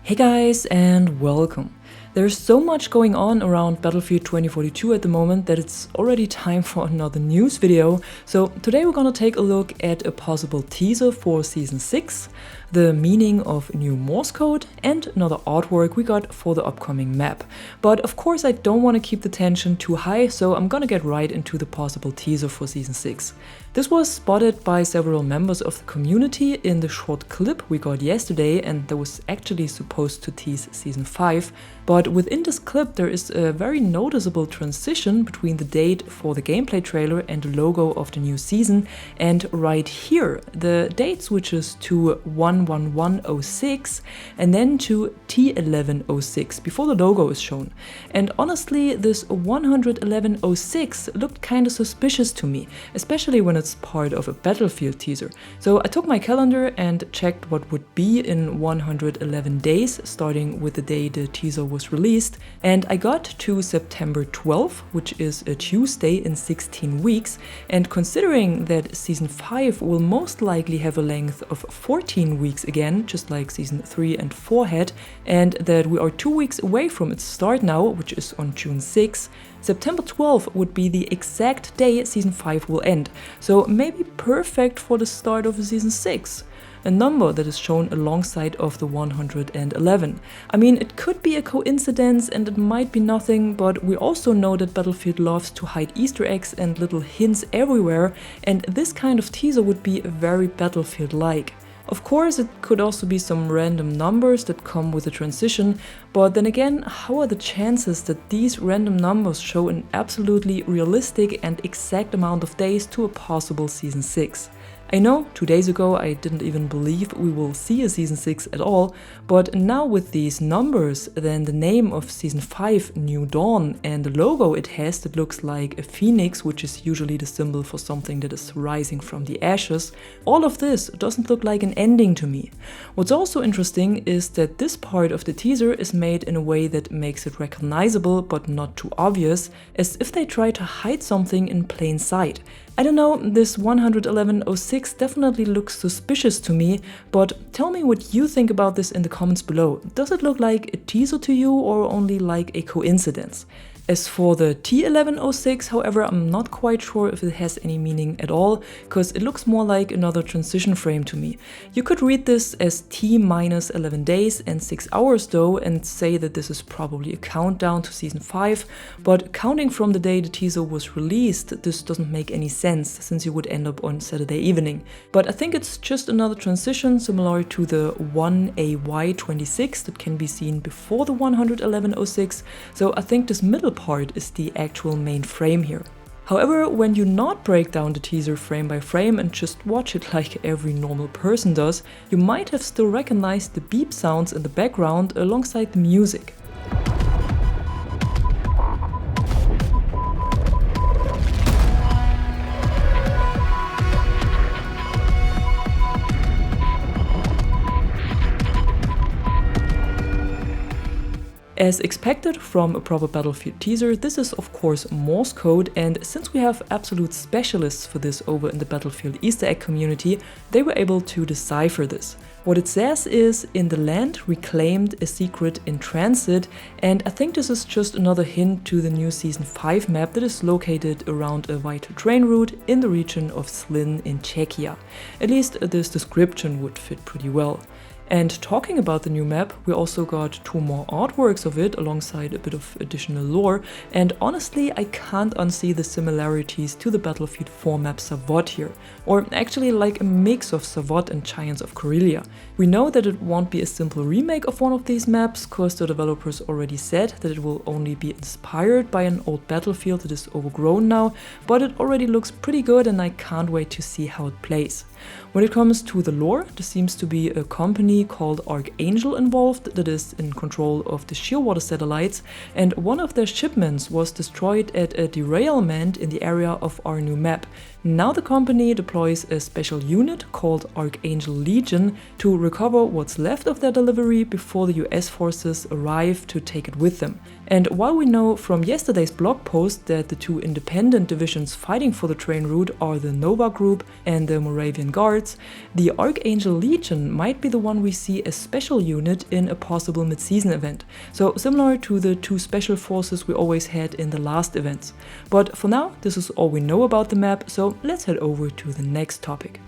Hey guys, and welcome. There's so much going on around Battlefield 2042 at the moment that it's already time for another news video. So today we're gonna take a look at a possible teaser for Season 6, the meaning of new Morse code, and another artwork we got for the upcoming map. But of course I don't want to keep the tension too high, so I'm gonna get right into the possible teaser for Season 6. This was spotted by several members of the community in the short clip we got yesterday, and that was actually supposed to tease Season 5. But within this clip there is a very noticeable transition between the date for the gameplay trailer and the logo of the new season, and right here the date switches to 11106 and then to T1106 before the logo is shown. And honestly, this 11106 looked kinda suspicious to me, especially when it's part of a Battlefield teaser. So I took my calendar and checked what would be in 111 days, starting with the day the teaser was released, and I got to September 12th, which is a Tuesday in 16 weeks, and considering that Season 5 will most likely have a length of 14 weeks again, just like Season 3 and 4 had, and that we are 2 weeks away from its start now, which is on June 6, September 12th would be the exact day Season 5 will end, so maybe perfect for the start of Season 6. A number that is shown alongside of the 111. I mean, it could be a coincidence and it might be nothing, but we also know that Battlefield loves to hide Easter eggs and little hints everywhere, and this kind of teaser would be very Battlefield-like. Of course, it could also be some random numbers that come with a transition, but then again, how are the chances that these random numbers show an absolutely realistic and exact amount of days to a possible Season 6? I know, 2 days ago I didn't even believe we will see a Season 6 at all, but now with these numbers, then the name of Season 5, New Dawn, and the logo it has that looks like a phoenix, which is usually the symbol for something that is rising from the ashes, all of this doesn't look like an ending to me. What's also interesting is that this part of the teaser is made in a way that makes it recognizable but not too obvious, as if they try to hide something in plain sight. I don't know, this 11106 definitely looks suspicious to me, but tell me what you think about this in the comments below. Does it look like a teaser to you or only like a coincidence? As for the T1106, however, I'm not quite sure if it has any meaning at all, because it looks more like another transition frame to me. You could read this as T minus 11 days and 6 hours though, and say that this is probably a countdown to Season 5, but counting from the day the teaser was released, this doesn't make any sense, since you would end up on Saturday evening. But I think it's just another transition similar to the 1AY26 that can be seen before the 11106, so I think this middle part is the actual main frame here. However, when you not break down the teaser frame by frame and just watch it like every normal person does, you might have still recognized the beep sounds in the background alongside the music. As expected from a proper Battlefield teaser, this is of course Morse code, and since we have absolute specialists for this over in the Battlefield Easter egg community, they were able to decipher this. What it says is, in the land reclaimed, a secret in transit, and I think this is just another hint to the new Season 5 map that is located around a vital train route in the region of Slin in Czechia. At least this description would fit pretty well. And talking about the new map, we also got 2 more artworks of it alongside a bit of additional lore, and honestly I can't unsee the similarities to the Battlefield 4 map Savot here, or actually like a mix of Savot and Giants of Karelia. We know that it won't be a simple remake of one of these maps, cause the developers already said that it will only be inspired by an old Battlefield that is overgrown now, but it already looks pretty good and I can't wait to see how it plays. When it comes to the lore, there seems to be a company called Archangel involved that is in control of the Shearwater satellites, and one of their shipments was destroyed at a derailment in the area of our new map. Now the company deploys a special unit called Archangel Legion to recover what's left of their delivery before the US forces arrive to take it with them. And while we know from yesterday's blog post that the two independent divisions fighting for the train route are the Nova Group and the Moravian Guards, the Archangel Legion might be the one we see as special unit in a possible mid-season event, so similar to the two special forces we always had in the last events. But for now, this is all we know about the map, so let's head over to the next topic.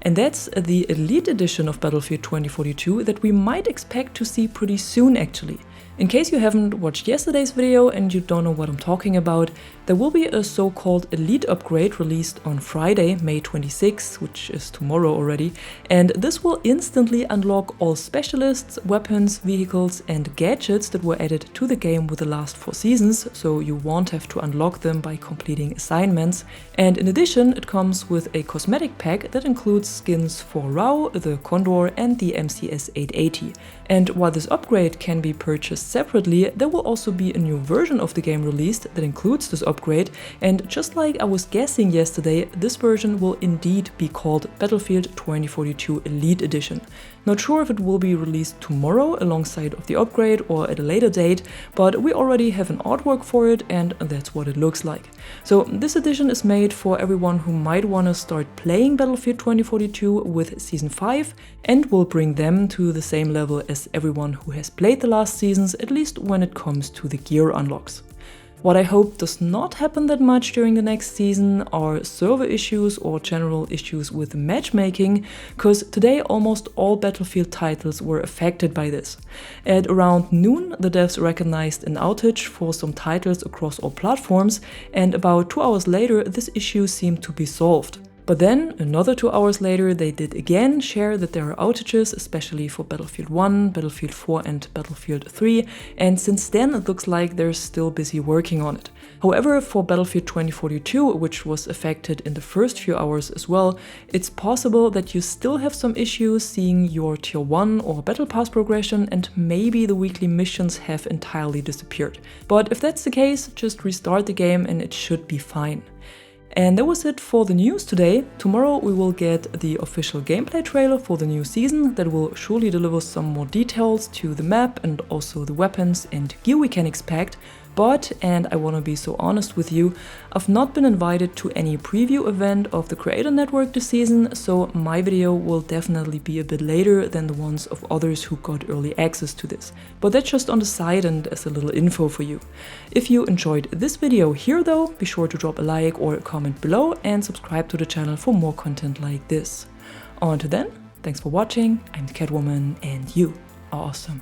And that's the Elite Edition of Battlefield 2042 that we might expect to see pretty soon actually. In case you haven't watched yesterday's video and you don't know what I'm talking about, there will be a so-called Elite upgrade released on Friday, May 26, which is tomorrow already, and this will instantly unlock all specialists, weapons, vehicles and gadgets that were added to the game with the last 4 seasons, so you won't have to unlock them by completing assignments. And in addition, it comes with a cosmetic pack that includes skins for Rao, the Condor and the MCS 880. And while this upgrade can be purchased separately, there will also be a new version of the game released that includes this upgrade, and just like I was guessing yesterday, this version will indeed be called Battlefield 2042 Elite Edition. Not sure if it will be released tomorrow alongside of the upgrade or at a later date, but we already have an artwork for it and that's what it looks like. So this edition is made for everyone who might want to start playing Battlefield 2042 with Season 5 and will bring them to the same level as everyone who has played the last seasons, at least when it comes to the gear unlocks. What I hope does not happen that much during the next season are server issues or general issues with matchmaking, cause today almost all Battlefield titles were affected by this. At around noon, the devs recognized an outage for some titles across all platforms, and about 2 hours later this issue seemed to be solved. But then, another 2 hours later, they did again share that there are outages, especially for Battlefield 1, Battlefield 4 and Battlefield 3, and since then it looks like they're still busy working on it. However, for Battlefield 2042, which was affected in the first few hours as well, it's possible that you still have some issues seeing your Tier 1 or Battle Pass progression, and maybe the weekly missions have entirely disappeared. But if that's the case, just restart the game and it should be fine. And that was it for the news today. Tomorrow we will get the official gameplay trailer for the new season that will surely deliver some more details to the map and also the weapons and gear we can expect. But, and I want to be so honest with you, I've not been invited to any preview event of the Creator Network this season, so my video will definitely be a bit later than the ones of others who got early access to this. But that's just on the side and as a little info for you. If you enjoyed this video here though, be sure to drop a like or a comment below and subscribe to the channel for more content like this. Until then, thanks for watching, I'm the Catwoman and you are awesome.